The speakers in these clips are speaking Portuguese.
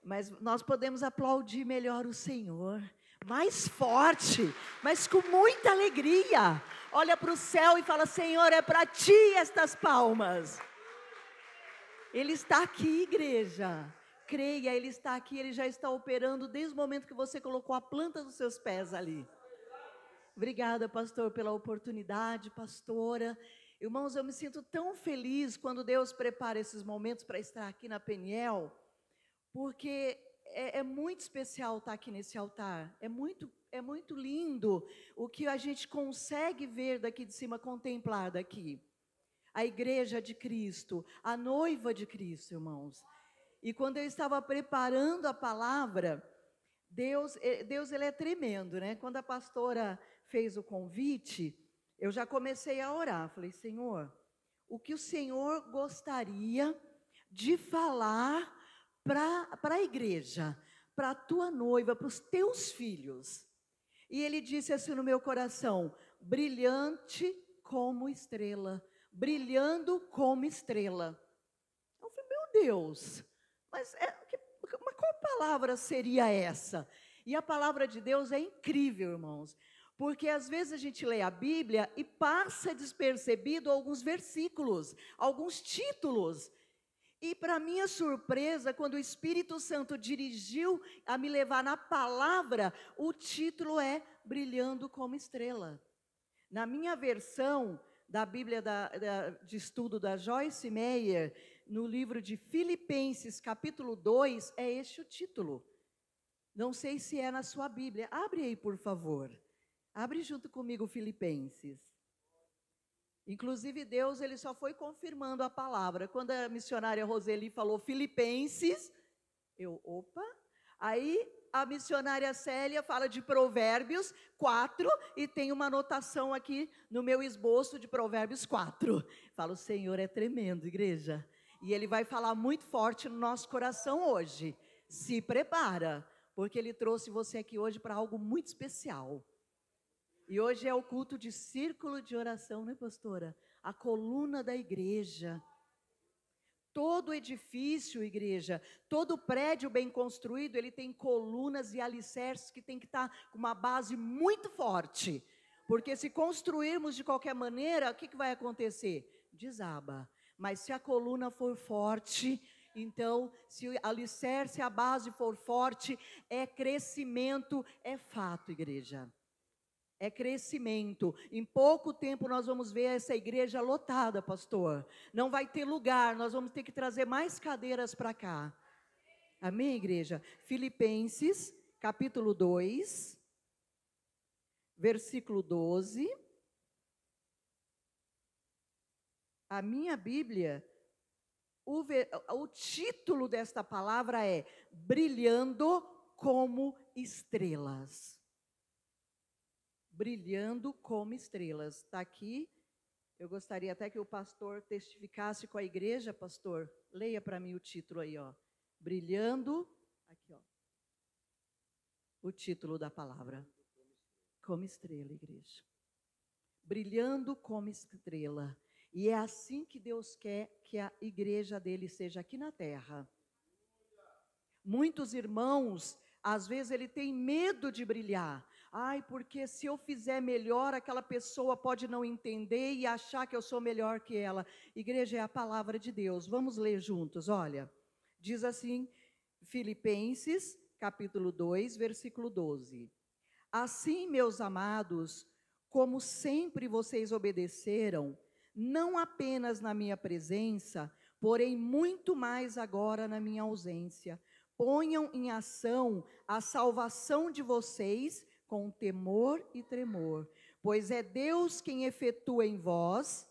Mas nós podemos aplaudir melhor o Senhor, mais forte, mas com muita alegria. Olha para o céu e fala: Senhor, é para ti estas palmas. Ele está aqui, igreja. Creia, Ele está aqui, Ele já está operando desde o momento que você colocou a planta dos seus pés ali. Obrigada, pastor, pela oportunidade, pastora. Irmãos, eu me sinto tão feliz quando Deus prepara esses momentos para estar aqui na Peniel, porque é muito especial estar aqui nesse altar. É muito lindo o que a gente consegue ver daqui de cima, contemplar daqui. A igreja de Cristo, a noiva de Cristo, irmãos. E quando eu estava preparando a palavra, Deus ele é tremendo, né? Quando a pastora fez o convite, eu já comecei a orar. Falei: Senhor, o que o Senhor gostaria de falar para a igreja, para a tua noiva, para os teus filhos? E Ele disse assim no meu coração: brilhante como estrela, brilhando como estrela. Eu falei: meu Deus, mas qual palavra seria essa? E a palavra de Deus é incrível, irmãos, porque às vezes a gente lê a Bíblia e passa despercebido alguns versículos, alguns títulos. E para minha surpresa, quando o Espírito Santo dirigiu a me levar na palavra, o título é Brilhando como Estrela. Na minha versão da Bíblia de estudo da Joyce Meyer, no livro de Filipenses, capítulo 2, é este o título. Não sei se é na sua Bíblia. Abre aí, por favor. Abre junto comigo Filipenses. Inclusive, Deus, Ele só foi confirmando a palavra. Quando a missionária Roseli falou Filipenses, opa. Aí a missionária Célia fala de Provérbios 4, e tem uma anotação aqui no meu esboço de Provérbios 4. Fala: o Senhor é tremendo, igreja. E Ele vai falar muito forte no nosso coração hoje. Se prepara, porque Ele trouxe você aqui hoje para algo muito especial. E hoje é o culto de círculo de oração, né, pastora? A coluna da igreja. Todo edifício, igreja, todo prédio bem construído, ele tem colunas e alicerces que tem que estar com uma base muito forte. Porque se construirmos de qualquer maneira, o que vai acontecer? Desaba. Mas se a coluna for forte, então, se o alicerce, a base for forte, é crescimento, é fato, igreja. É crescimento. Em pouco tempo nós vamos ver essa igreja lotada, pastor. Não vai ter lugar, nós vamos ter que trazer mais cadeiras para cá. Amém, igreja? Filipenses, capítulo 2, versículo 12. A minha Bíblia, o título desta palavra é Brilhando como Estrelas. Brilhando como estrelas. Está aqui. Eu gostaria até que o pastor testificasse com a igreja, pastor. Leia para mim o título aí, ó. Brilhando, aqui, ó. O título da palavra. Como estrela, igreja. Brilhando como estrela. E é assim que Deus quer que a igreja dele seja aqui na terra. Muitos irmãos, às vezes ele tem medo de brilhar. Ai, porque se eu fizer melhor, aquela pessoa pode não entender e achar que eu sou melhor que ela. Igreja, é a palavra de Deus. Vamos ler juntos, olha. Diz assim, Filipenses, capítulo 2, versículo 12. Assim, meus amados, como sempre vocês obedeceram, não apenas na minha presença, porém muito mais agora na minha ausência, ponham em ação a salvação de vocês com temor e tremor, pois é Deus quem efetua em vós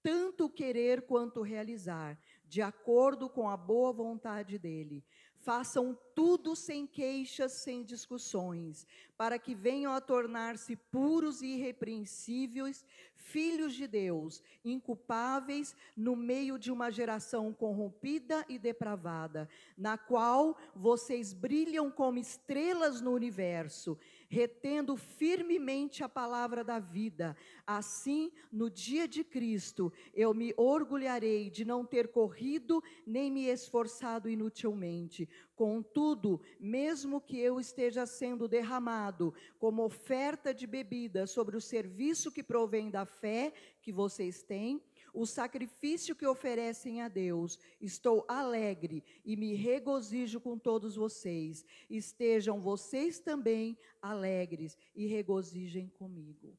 tanto querer quanto realizar, de acordo com a boa vontade dele. Façam tudo sem queixas, sem discussões, para que venham a tornar-se puros e irrepreensíveis, filhos de Deus, inculpáveis no meio de uma geração corrompida e depravada, na qual vocês brilham como estrelas no universo, retendo firmemente a palavra da vida. Assim, no dia de Cristo, eu me orgulharei de não ter corrido nem me esforçado inutilmente. Contudo, mesmo que eu esteja sendo derramado como oferta de bebida sobre o serviço que provém da fé que vocês têm, o sacrifício que oferecem a Deus, estou alegre e me regozijo com todos vocês. Estejam vocês também alegres e regozijem comigo.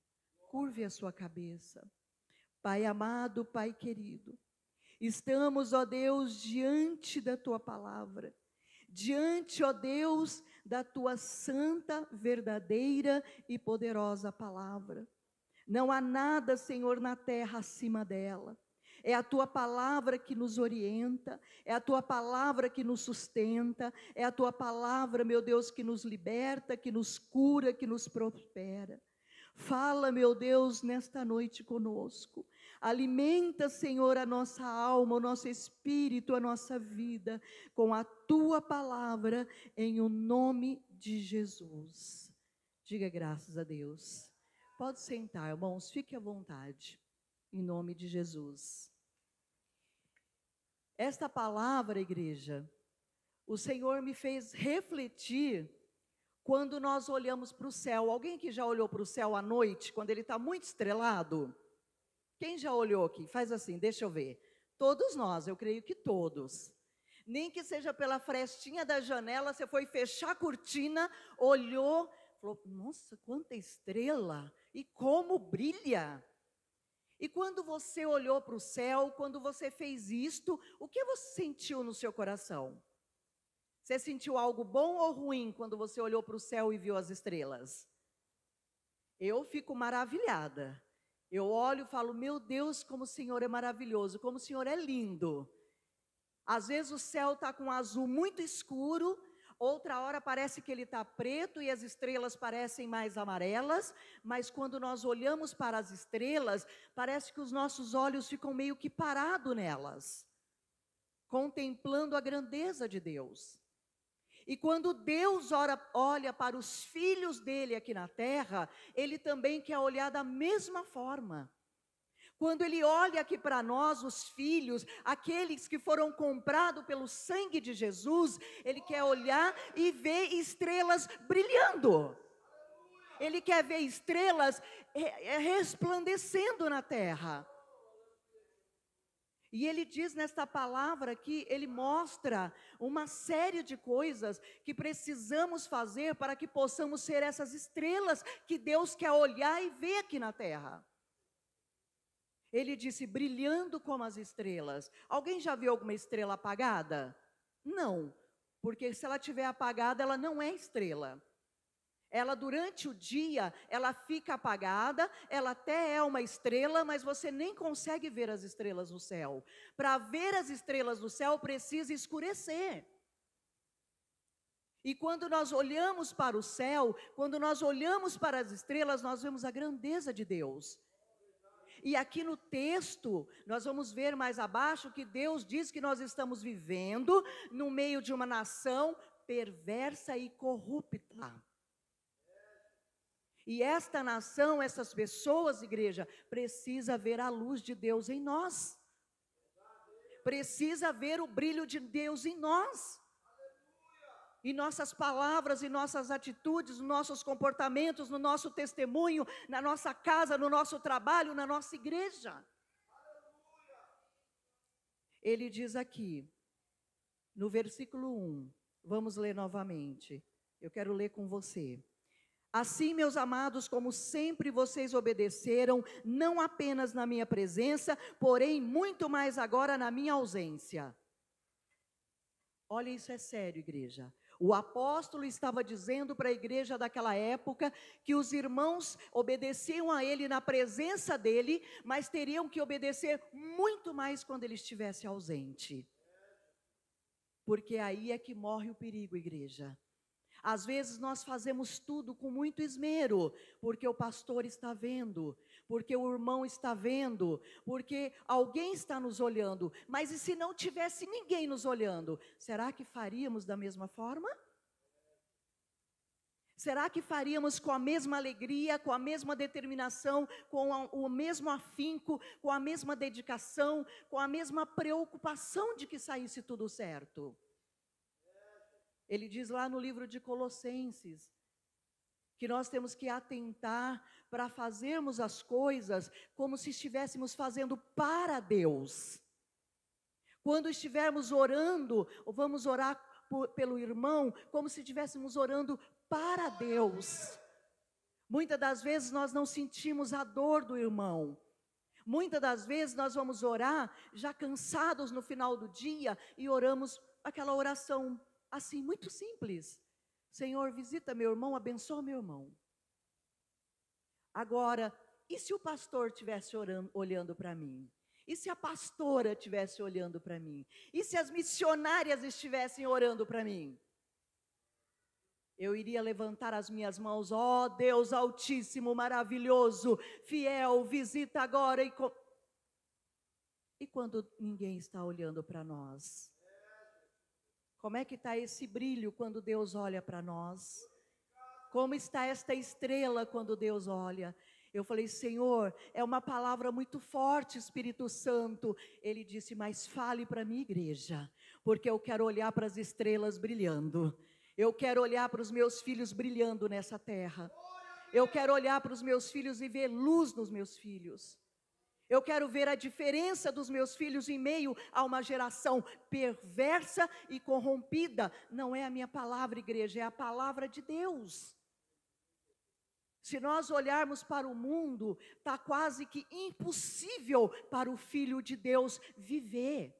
Curve a sua cabeça. Pai amado, Pai querido, estamos, ó Deus, diante da Tua palavra, diante, ó Deus, da Tua santa, verdadeira e poderosa palavra. Não há nada, Senhor, na terra acima dela. É a Tua palavra que nos orienta, é a Tua palavra que nos sustenta, é a Tua palavra, meu Deus, que nos liberta, que nos cura, que nos prospera. Fala, meu Deus, nesta noite conosco. Alimenta, Senhor, a nossa alma, o nosso espírito, a nossa vida, com a Tua palavra, em o nome de Jesus. Diga graças a Deus. Pode sentar, irmãos, fique à vontade, em nome de Jesus. Esta palavra, igreja, o Senhor me fez refletir quando nós olhamos para o céu. Alguém que já olhou para o céu à noite, quando ele está muito estrelado? Quem já olhou aqui? Faz assim, deixa eu ver. Todos nós, eu creio que todos. Nem que seja pela frestinha da janela, você foi fechar a cortina, olhou, falou, nossa, quanta estrela, e como brilha. E quando você olhou para o céu, quando você fez isto, o que você sentiu no seu coração? Você sentiu algo bom ou ruim quando você olhou para o céu e viu as estrelas? Eu fico maravilhada. Eu olho e falo, meu Deus, como o Senhor é maravilhoso, como o Senhor é lindo. Às vezes o céu está com um azul muito escuro, outra hora parece que ele está preto e as estrelas parecem mais amarelas, mas quando nós olhamos para as estrelas, parece que os nossos olhos ficam meio que parados nelas, contemplando a grandeza de Deus. E quando Deus olha para os filhos dele aqui na terra, ele também quer olhar da mesma forma. Quando ele olha aqui para nós, os filhos, aqueles que foram comprados pelo sangue de Jesus, ele quer olhar e ver estrelas brilhando. Ele quer ver estrelas resplandecendo na terra. E ele diz nesta palavra aqui, ele mostra uma série de coisas que precisamos fazer para que possamos ser essas estrelas que Deus quer olhar e ver aqui na terra. Ele disse, brilhando como as estrelas. Alguém já viu alguma estrela apagada? Não, porque se ela estiver apagada, ela não é estrela. Ela durante o dia, ela fica apagada, ela até é uma estrela, mas você nem consegue ver as estrelas no céu. Para ver as estrelas no céu, precisa escurecer. E quando nós olhamos para o céu, quando nós olhamos para as estrelas, nós vemos a grandeza de Deus. E aqui no texto, nós vamos ver mais abaixo que Deus diz que nós estamos vivendo no meio de uma nação perversa e corrupta. E esta nação, essas pessoas, igreja, precisa ver a luz de Deus em nós. Precisa ver o brilho de Deus em nós. Em nossas palavras, em nossas atitudes, nos nossos comportamentos, no nosso testemunho, na nossa casa, no nosso trabalho, na nossa igreja. Ele diz aqui, no versículo 1, vamos ler novamente. Eu quero ler com você. Assim, meus amados, como sempre vocês obedeceram, não apenas na minha presença, porém muito mais agora na minha ausência. Olha, isso é sério, igreja. O apóstolo estava dizendo para a igreja daquela época que os irmãos obedeciam a ele na presença dele, mas teriam que obedecer muito mais quando ele estivesse ausente. Porque aí é que morre o perigo, igreja. Às vezes nós fazemos tudo com muito esmero, porque o pastor está vendo, porque o irmão está vendo, porque alguém está nos olhando. Mas e se não tivesse ninguém nos olhando? Será que faríamos da mesma forma? Será que faríamos com a mesma alegria, com a mesma determinação, com o mesmo afinco, com a mesma dedicação, com a mesma preocupação de que saísse tudo certo? Ele diz lá no livro de Colossenses, que nós temos que atentar para fazermos as coisas como se estivéssemos fazendo para Deus. Quando estivermos orando, ou vamos orar pelo irmão, como se estivéssemos orando para Deus. Muitas das vezes nós não sentimos a dor do irmão. Muitas das vezes nós vamos orar já cansados no final do dia e oramos aquela oração assim, muito simples. Senhor, visita meu irmão, abençoa meu irmão. Agora, e se o pastor estivesse olhando para mim? E se a pastora estivesse olhando para mim? E se as missionárias estivessem orando para mim? Eu iria levantar as minhas mãos, ó Deus altíssimo, maravilhoso, fiel, visita agora. E quando ninguém está olhando para nós? Como é que está esse brilho quando Deus olha para nós? Como está esta estrela quando Deus olha? Eu falei, Senhor, é uma palavra muito forte, Espírito Santo. Ele disse, mas fale para a minha igreja, porque eu quero olhar para as estrelas brilhando. Eu quero olhar para os meus filhos brilhando nessa terra. Eu quero olhar para os meus filhos e ver luz nos meus filhos. Eu quero ver a diferença dos meus filhos em meio a uma geração perversa e corrompida. Não é a minha palavra, igreja, é a palavra de Deus. Se nós olharmos para o mundo, está quase que impossível para o Filho de Deus viver.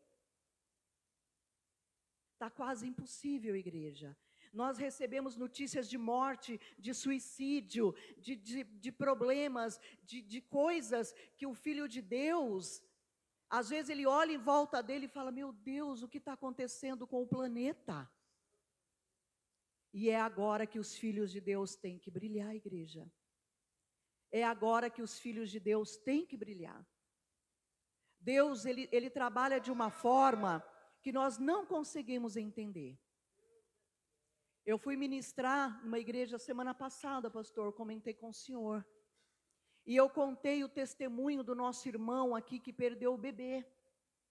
Está quase impossível, igreja. Nós recebemos notícias de morte, de suicídio, de problemas, de coisas que o Filho de Deus, às vezes ele olha em volta dele e fala, meu Deus, o que está acontecendo com o planeta? E é agora que os filhos de Deus têm que brilhar, igreja. É agora que os filhos de Deus têm que brilhar. Deus, ele trabalha de uma forma que nós não conseguimos entender. Eu fui ministrar numa igreja semana passada, pastor, comentei com o senhor. E eu contei o testemunho do nosso irmão aqui que perdeu o bebê.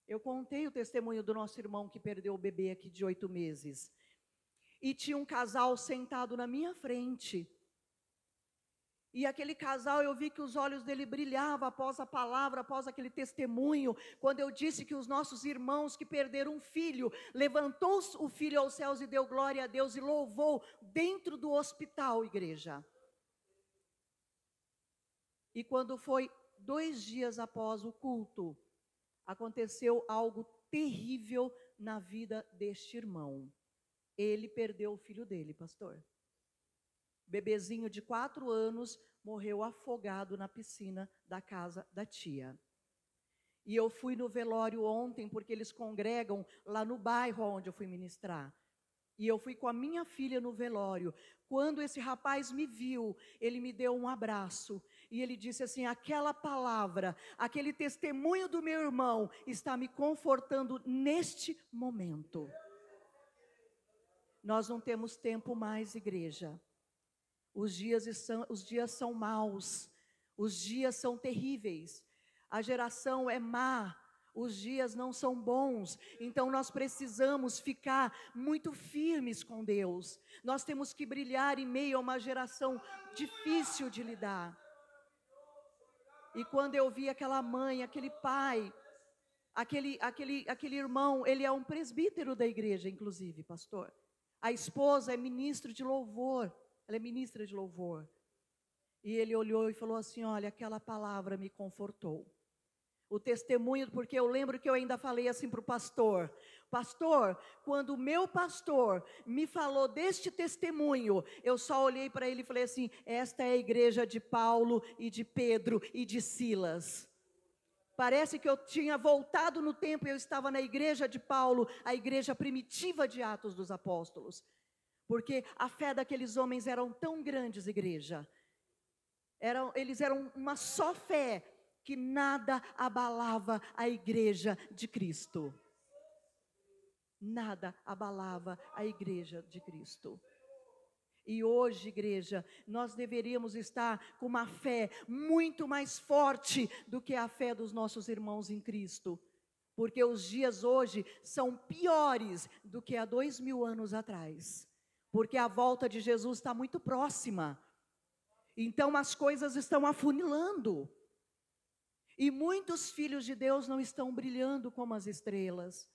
Eu contei o testemunho do nosso irmão que perdeu o bebê aqui de 8 meses. E tinha um casal sentado na minha frente. E aquele casal, eu vi que os olhos dele brilhavam após a palavra, após aquele testemunho, quando eu disse que os nossos irmãos que perderam um filho, levantou o filho aos céus e deu glória a Deus e louvou dentro do hospital, igreja. E quando foi 2 dias após o culto, aconteceu algo terrível na vida deste irmão. Ele perdeu o filho dele, pastor. Bebezinho de 4 anos morreu afogado na piscina da casa da tia. E eu fui no velório ontem, porque eles congregam lá no bairro onde eu fui ministrar. E eu fui com a minha filha no velório. Quando esse rapaz me viu, ele me deu um abraço. E ele disse assim, aquela palavra, aquele testemunho do meu irmão está me confortando neste momento. Nós não temos tempo mais, igreja. Os dias são maus, os dias são terríveis, a geração é má, os dias não são bons, então nós precisamos ficar muito firmes com Deus, nós temos que brilhar em meio a uma geração difícil de lidar. E quando eu vi aquela mãe, aquele pai, aquele irmão, ele é um presbítero da igreja, inclusive, pastor. A esposa é ministro de louvor. Ela é ministra de louvor. E ele olhou e falou assim, olha, aquela palavra me confortou. O testemunho, porque eu lembro que eu ainda falei assim para o pastor. Pastor, quando o meu pastor me falou deste testemunho, eu só olhei para ele e falei assim, esta é a igreja de Paulo e de Pedro e de Silas. Parece que eu tinha voltado no tempo e eu estava na igreja de Paulo, a igreja primitiva de Atos dos Apóstolos. Porque a fé daqueles homens eram tão grandes, igreja. Eles eram uma só fé, que nada abalava a igreja de Cristo. Nada abalava a igreja de Cristo. E hoje, igreja, nós deveríamos estar com uma fé muito mais forte do que a fé dos nossos irmãos em Cristo. Porque os dias hoje são piores do que há 2000 anos atrás. Porque a volta de Jesus está muito próxima. Então as coisas estão afunilando. E muitos filhos de Deus não estão brilhando como as estrelas.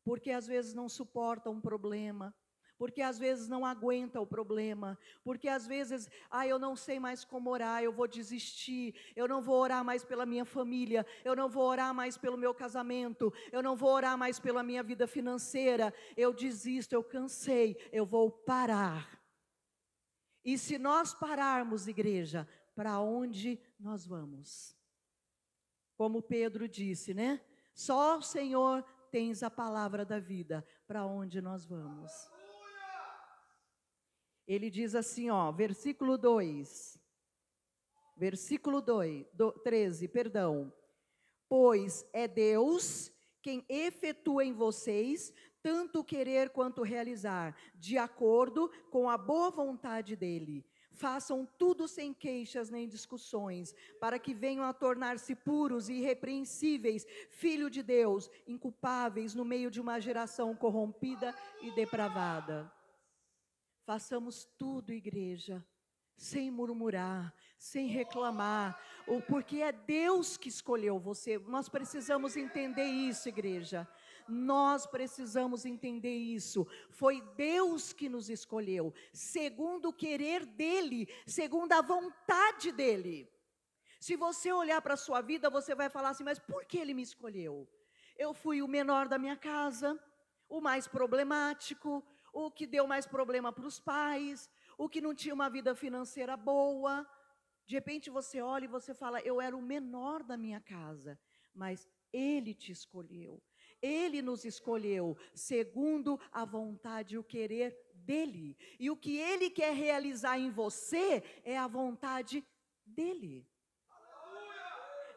Porque às vezes não suportam um problema. Porque às vezes não aguenta o problema, porque às vezes, eu não sei mais como orar, eu vou desistir, eu não vou orar mais pela minha família, eu não vou orar mais pelo meu casamento, eu não vou orar mais pela minha vida financeira, eu desisto, eu cansei, eu vou parar. E se nós pararmos, igreja, para onde nós vamos? Como Pedro disse, né? Só o Senhor tens a palavra da vida, para onde nós vamos? Ele diz assim, versículo 13, perdão. Pois é Deus quem efetua em vocês tanto querer quanto realizar, de acordo com a boa vontade dele. Façam tudo sem queixas nem discussões, para que venham a tornar-se puros e irrepreensíveis, filho de Deus, inculpáveis no meio de uma geração corrompida e depravada. Façamos tudo, igreja, sem murmurar, sem reclamar, porque é Deus que escolheu você. Nós precisamos entender isso, igreja. Nós precisamos entender isso. Foi Deus que nos escolheu, segundo o querer dEle, segundo a vontade dEle. Se você olhar para a sua vida, você vai falar assim, mas por que Ele me escolheu? Eu fui o menor da minha casa, o mais problemático, o que deu mais problema para os pais, o que não tinha uma vida financeira boa. De repente você olha e você fala, eu era o menor da minha casa, mas Ele te escolheu. Ele nos escolheu segundo a vontade e o querer dEle. E o que Ele quer realizar em você é a vontade dEle.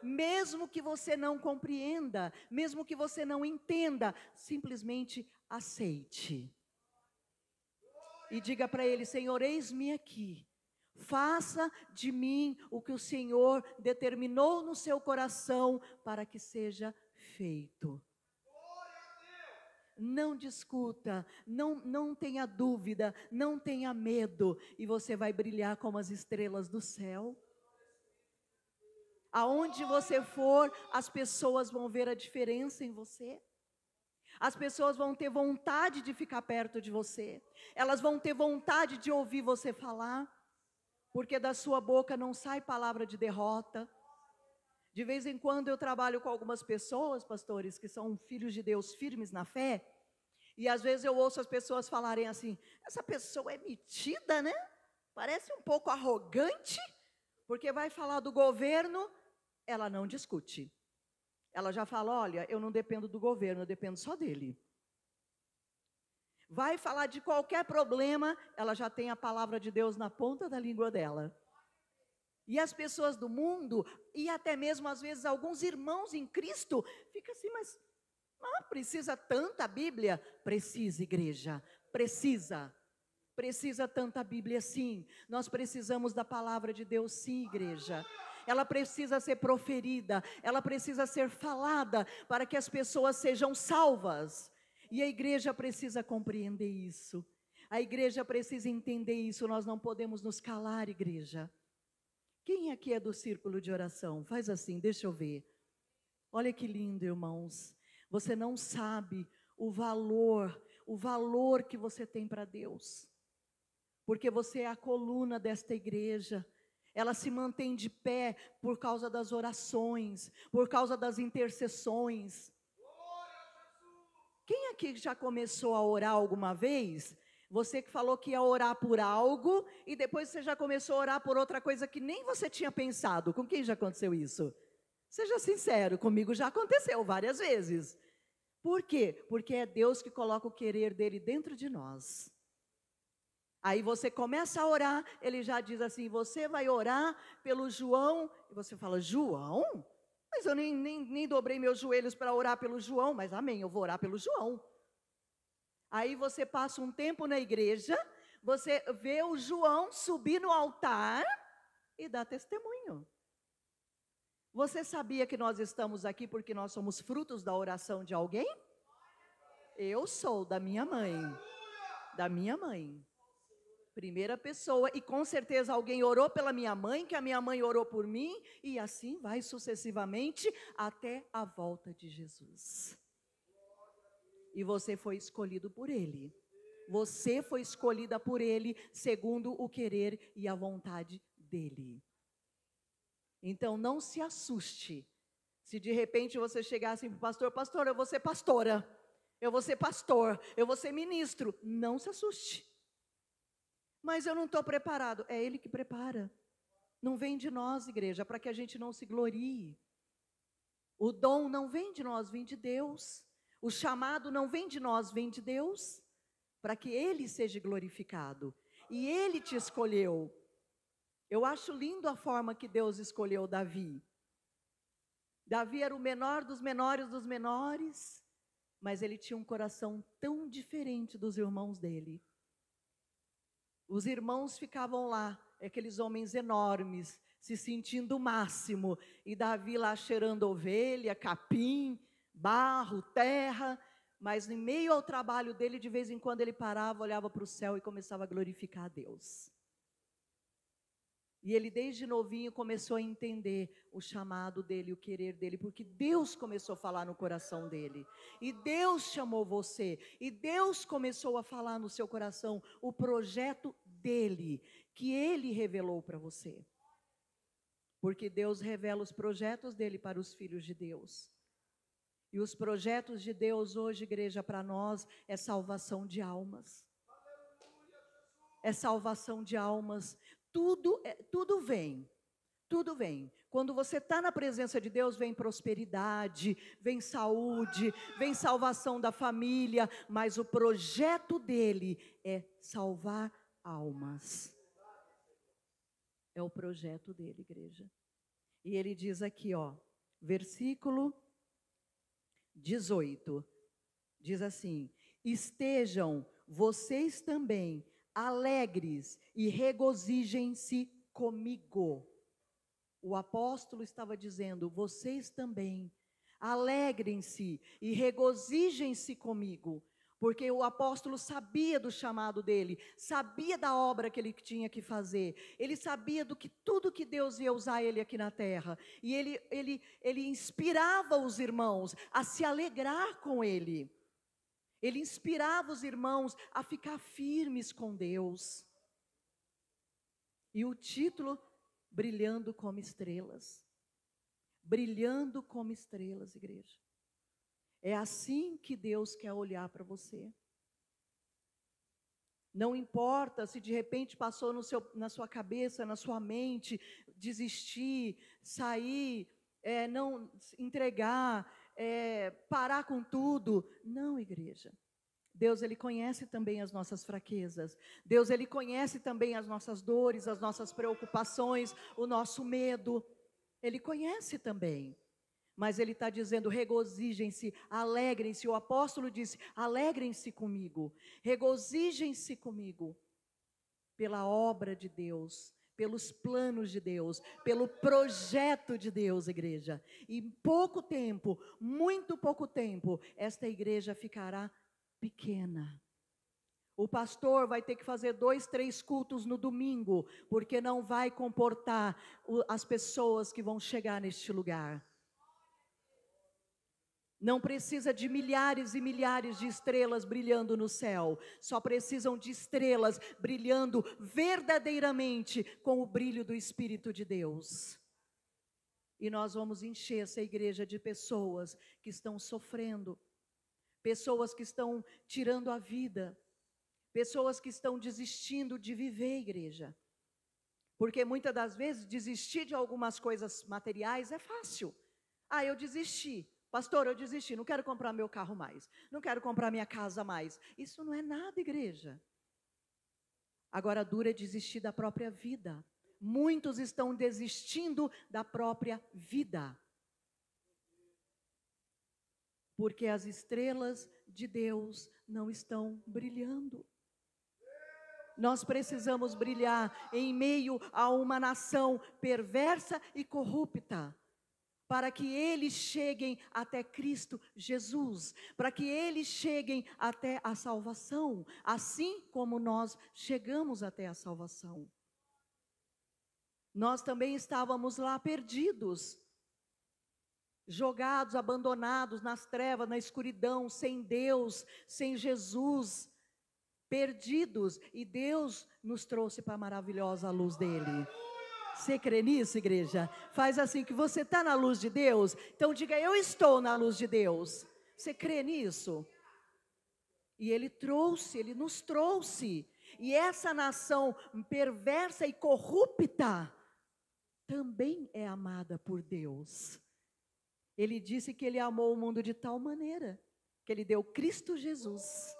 Mesmo que você não compreenda, mesmo que você não entenda, simplesmente aceite. E diga para Ele, Senhor, eis-me aqui. Faça de mim o que o Senhor determinou no seu coração para que seja feito. Não discuta, não tenha dúvida, não tenha medo, e você vai brilhar como as estrelas do céu. Aonde você for, as pessoas vão ver a diferença em você. As pessoas vão ter vontade de ficar perto de você. Elas vão ter vontade de ouvir você falar, porque da sua boca não sai palavra de derrota. De vez em quando eu trabalho com algumas pessoas, pastores, que são filhos de Deus firmes na fé, e às vezes eu ouço as pessoas falarem assim, essa pessoa é metida, né? Parece um pouco arrogante, porque vai falar do governo, ela não discute. Ela já fala, olha, eu não dependo do governo, eu dependo só dele. Vai falar de qualquer problema, ela já tem a palavra de Deus na ponta da língua dela. E as pessoas do mundo, e até mesmo às vezes alguns irmãos em Cristo, ficam assim, mas não precisa tanta Bíblia? Precisa, igreja, precisa. Precisa tanta Bíblia, sim. Nós precisamos da palavra de Deus, sim, igreja. Ela precisa ser proferida, ela precisa ser falada para que as pessoas sejam salvas. E a igreja precisa compreender isso. A igreja precisa entender isso. Nós não podemos nos calar, igreja. Quem aqui é do círculo de oração? Faz assim, deixa eu ver. Olha que lindo, irmãos. Você não sabe o valor que você tem para Deus. Porque você é a coluna desta igreja. Ela se mantém de pé por causa das orações, por causa das intercessões. Quem aqui já começou a orar alguma vez? Você que falou que ia orar por algo e depois você já começou a orar por outra coisa que nem você tinha pensado. Com quem já aconteceu isso? Seja sincero, comigo já aconteceu várias vezes. Por quê? Porque é Deus que coloca o querer dele dentro de nós. Aí você começa a orar, ele já diz assim, você vai orar pelo João, e você fala, João? Mas eu nem dobrei meus joelhos para orar pelo João, mas amém, eu vou orar pelo João. Aí você passa um tempo na igreja, Você vê o João subir no altar e dar testemunho. Você sabia que nós estamos aqui porque nós somos frutos da oração de alguém? Eu sou da minha mãe. Da minha mãe. Primeira pessoa, e com certeza alguém orou pela minha mãe, que a minha mãe orou por mim, e assim vai sucessivamente até a volta de Jesus. E você foi escolhido por Ele. Você foi escolhida por Ele, segundo o querer e a vontade dEle. Então não se assuste, se de repente você chegar assim para o pastor, pastor, eu vou ser pastora, eu vou ser pastor, eu vou ser ministro. Não se assuste. Mas eu não estou preparado. É Ele que prepara. Não vem de nós, igreja, para que a gente não se glorie. O dom não vem de nós, vem de Deus. O chamado não vem de nós, vem de Deus. Para que Ele seja glorificado. E Ele te escolheu. Eu acho lindo a forma que Deus escolheu Davi. Davi era o menor dos menores dos menores, mas ele tinha um coração tão diferente dos irmãos dele. Os irmãos ficavam lá, aqueles homens enormes, se sentindo o máximo, e Davi lá cheirando ovelha, capim, barro, terra, mas em meio ao trabalho dele, de vez em quando ele parava, olhava para o céu e começava a glorificar a Deus. E ele desde novinho começou a entender o chamado dele, o querer dele, porque Deus começou a falar no coração dele. E Deus chamou você, e Deus começou a falar no seu coração o projeto dele, que ele revelou para você. Porque Deus revela os projetos dele para os filhos de Deus. E os projetos de Deus hoje, igreja, para nós, é salvação de almas. É salvação de almas. Tudo vem. Quando você está na presença de Deus, vem prosperidade, vem saúde, vem salvação da família, mas o projeto dele é salvar almas. É o projeto dele, igreja. E ele diz aqui, versículo 18, diz assim: estejam vocês também alegres e regozijem-se comigo. O apóstolo estava dizendo, vocês também, alegrem-se e regozijem-se comigo, porque o apóstolo sabia do chamado dele, sabia da obra que ele tinha que fazer, ele sabia tudo que Deus ia usar ele aqui na terra, e ele inspirava os irmãos a se alegrar com ele. Ele inspirava os irmãos a ficar firmes com Deus. E o título, brilhando como estrelas. Brilhando como estrelas, igreja. É assim que Deus quer olhar para você. Não importa se de repente passou na sua cabeça, na sua mente, desistir, sair, não entregar, parar com tudo. Não, igreja. Deus, Ele conhece também as nossas fraquezas. Deus, Ele conhece também as nossas dores, as nossas preocupações, o nosso medo. Ele conhece também. Mas Ele está dizendo, regozijem-se, alegrem-se. O apóstolo disse, alegrem-se comigo. Regozijem-se comigo. Pela obra de Deus, pelos planos de Deus, pelo projeto de Deus, igreja. E em pouco tempo, muito pouco tempo, esta igreja ficará pequena. O pastor vai ter que fazer 2, 3 cultos no domingo, porque não vai comportar as pessoas que vão chegar neste lugar. Não precisa de milhares e milhares de estrelas brilhando no céu. Só precisam de estrelas brilhando verdadeiramente com o brilho do Espírito de Deus. E nós vamos encher essa igreja de pessoas que estão sofrendo, pessoas que estão tirando a vida, pessoas que estão desistindo de viver, igreja. Porque muitas das vezes desistir de algumas coisas materiais é fácil. Eu desisti. Pastor, eu desisti, não quero comprar meu carro mais, não quero comprar minha casa mais. Isso não é nada, igreja. Agora, dura é desistir da própria vida. Muitos estão desistindo da própria vida. Porque as estrelas de Deus não estão brilhando. Nós precisamos brilhar em meio a uma nação perversa e corrupta, para que eles cheguem até Cristo Jesus, para que eles cheguem até a salvação, assim como nós chegamos até a salvação. Nós também estávamos lá perdidos, jogados, abandonados nas trevas, na escuridão, sem Deus, sem Jesus, perdidos, e Deus nos trouxe para a maravilhosa luz dele. Você crê nisso, igreja? Faz assim, que você está na luz de Deus, então diga: eu estou na luz de Deus. Você crê nisso? E Ele nos trouxe, e essa nação perversa e corrupta também é amada por Deus. Ele disse que Ele amou o mundo de tal maneira, que Ele deu Cristo Jesus.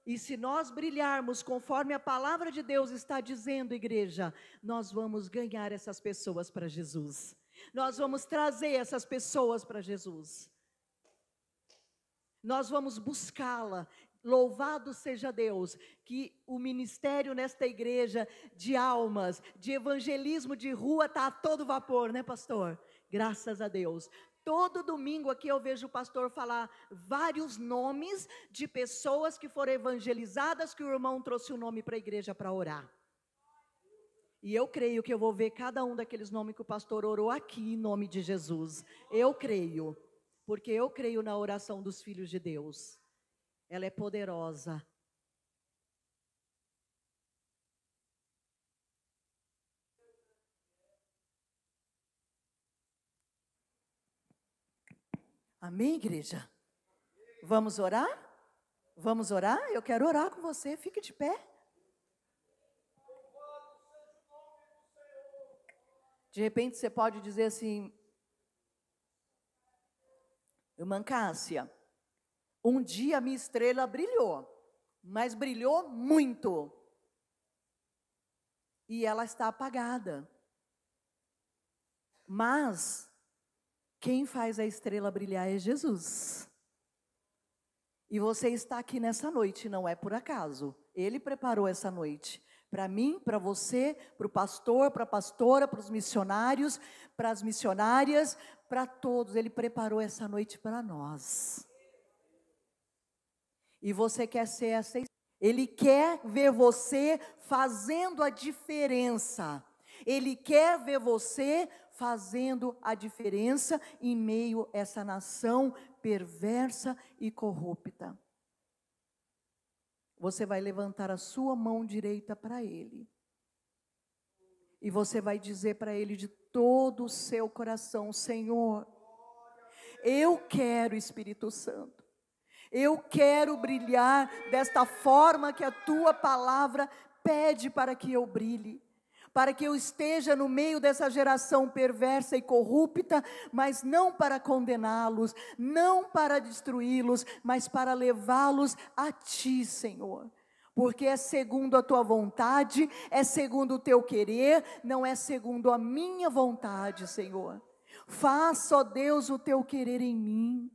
E se nós brilharmos conforme a palavra de Deus está dizendo, igreja, nós vamos ganhar essas pessoas para Jesus. Nós vamos trazer essas pessoas para Jesus. Nós vamos buscá-la. Louvado seja Deus, que o ministério nesta igreja de almas, de evangelismo de rua está a todo vapor, né, pastor? Graças a Deus. Todo domingo aqui eu vejo o pastor falar vários nomes de pessoas que foram evangelizadas, que o irmão trouxe o nome para a igreja para orar. E eu creio que eu vou ver cada um daqueles nomes que o pastor orou aqui, em nome de Jesus. Eu creio, porque eu creio na oração dos filhos de Deus. Ela é poderosa. Amém, igreja? Vamos orar? Vamos orar? Eu quero orar com você, fique de pé. De repente você pode dizer assim: irmã Cássia, um dia a minha estrela brilhou, mas brilhou muito. E ela está apagada. Mas quem faz a estrela brilhar é Jesus. E você está aqui nessa noite, não é por acaso. Ele preparou essa noite. Para mim, para você, para o pastor, para a pastora, para os missionários, para as missionárias, para todos. Ele preparou essa noite para nós. E você quer ser essa estrela. Ele quer ver você fazendo a diferença. Ele quer ver você fazendo a diferença em meio a essa nação perversa e corrupta. Você vai levantar a sua mão direita para Ele. E você vai dizer para Ele de todo o seu coração: Senhor, eu quero, Espírito Santo. Eu quero brilhar desta forma que a Tua palavra pede para que eu brilhe. Para que eu esteja no meio dessa geração perversa e corrupta, mas não para condená-los, não para destruí-los, mas para levá-los a Ti, Senhor. Porque é segundo a Tua vontade, é segundo o Teu querer, não é segundo a minha vontade, Senhor. Faça, ó Deus, o Teu querer em mim.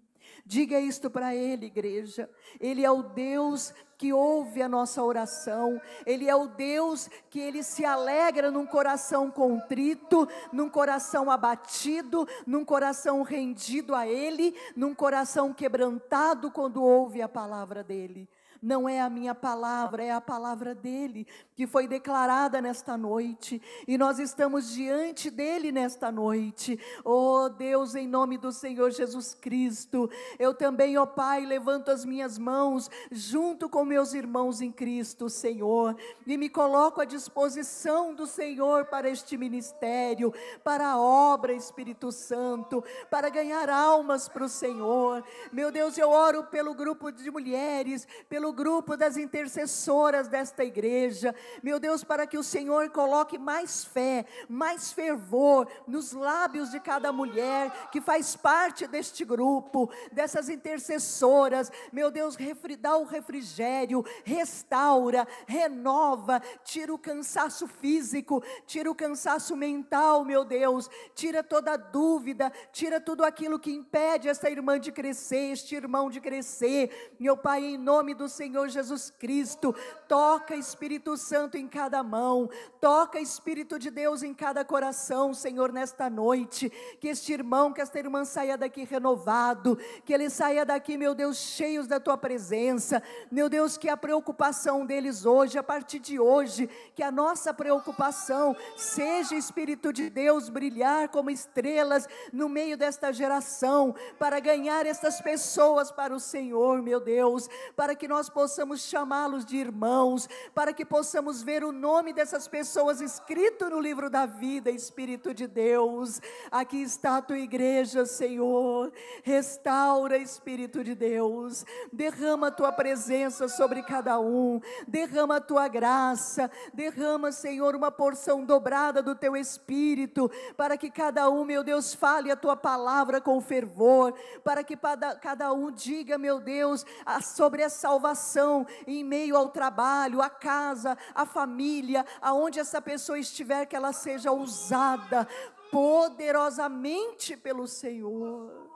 Diga isto para Ele, igreja. Ele é o Deus que ouve a nossa oração. Ele é o Deus que Ele se alegra num coração contrito, num coração abatido, num coração rendido a Ele, num coração quebrantado quando ouve a palavra dEle. Não é a minha palavra, é a palavra dEle, que foi declarada nesta noite, e nós estamos diante dEle nesta noite. Oh Deus, em nome do Senhor Jesus Cristo, eu também, ó Pai, levanto as minhas mãos, junto com meus irmãos em Cristo, Senhor, e me coloco à disposição do Senhor para este ministério, para a obra, Espírito Santo, para ganhar almas para o Senhor. Meu Deus, eu oro pelo grupo de mulheres, pelo grupo das intercessoras desta igreja, meu Deus, para que o Senhor coloque mais fé, mais fervor nos lábios de cada mulher que faz parte deste grupo, dessas intercessoras. Meu Deus, dá o refrigério, restaura, renova, tira o cansaço físico, tira o cansaço mental, meu Deus, tira toda a dúvida, tira tudo aquilo que impede essa irmã de crescer, este irmão de crescer, meu Pai, em nome do Senhor Jesus Cristo. Toca, Espírito Santo, em cada mão. Toca, Espírito de Deus, em cada coração, Senhor, nesta noite. Que este irmão, que esta irmã saia daqui renovado. Que ele saia daqui, meu Deus, cheios da tua presença. Meu Deus, que a preocupação deles hoje, a partir de hoje, que a nossa preocupação seja, Espírito de Deus, brilhar como estrelas no meio desta geração, para ganhar estas pessoas para o Senhor, meu Deus, para que nós possamos chamá-los de irmãos, para que possamos ver o nome dessas pessoas escrito no livro da vida, Espírito de Deus. Aqui está a tua igreja, Senhor. Restaura, Espírito de Deus. Derrama a tua presença sobre cada um. Derrama a tua graça. Derrama, Senhor, uma porção dobrada do teu Espírito, para que cada um, meu Deus, fale a tua palavra com fervor, para que cada um diga, meu Deus, sobre a salvação em meio ao trabalho, a casa, a família, aonde essa pessoa estiver, que ela seja usada poderosamente pelo Senhor.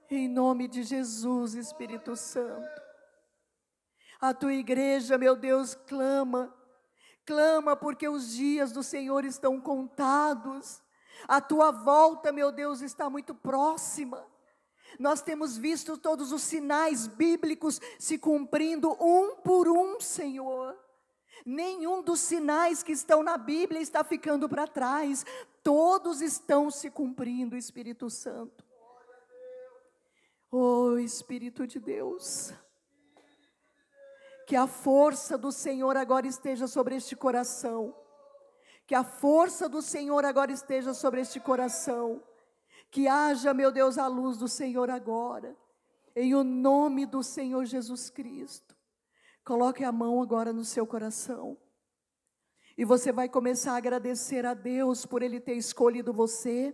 Em nome de Jesus, Espírito Santo. A tua igreja, meu Deus, clama porque os dias do Senhor estão contados. A tua volta, meu Deus, está muito próxima. Nós temos visto todos os sinais bíblicos se cumprindo um por um, Senhor. Nenhum dos sinais que estão na Bíblia está ficando para trás. Todos estão se cumprindo, Espírito Santo. Oh, Espírito de Deus. Que a força do Senhor agora esteja sobre este coração. Que a força do Senhor agora esteja sobre este coração. Que haja, meu Deus, a luz do Senhor agora. Em o nome do Senhor Jesus Cristo. Coloque a mão agora no seu coração. E você vai começar a agradecer a Deus por Ele ter escolhido você.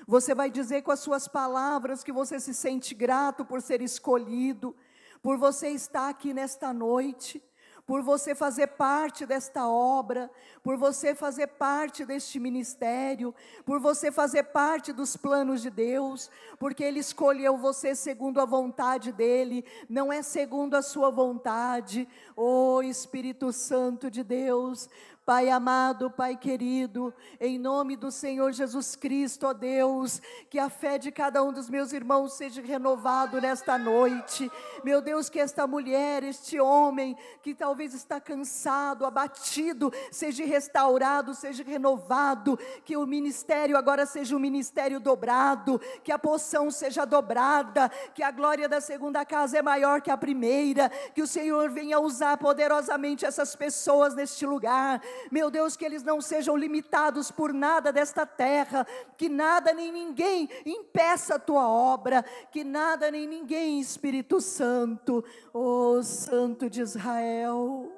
Você vai dizer com as suas palavras que você se sente grato por ser escolhido, por você estar aqui nesta noite, por você fazer parte desta obra, por você fazer parte deste ministério, por você fazer parte dos planos de Deus, porque Ele escolheu você segundo a vontade dEle, não é segundo a sua vontade. Oh, Espírito Santo de Deus, Pai amado, Pai querido, em nome do Senhor Jesus Cristo, ó Deus, que a fé de cada um dos meus irmãos seja renovado nesta noite. Meu Deus, que esta mulher, este homem, que talvez está cansado, abatido, seja restaurado, seja renovado, que o ministério agora seja um ministério dobrado, que a porção seja dobrada, que a glória da segunda casa é maior que a primeira, que o Senhor venha usar poderosamente essas pessoas neste lugar. Meu Deus, que eles não sejam limitados por nada desta terra, que nada nem ninguém impeça a tua obra, que nada nem ninguém, Espírito Santo, ó Santo de Israel,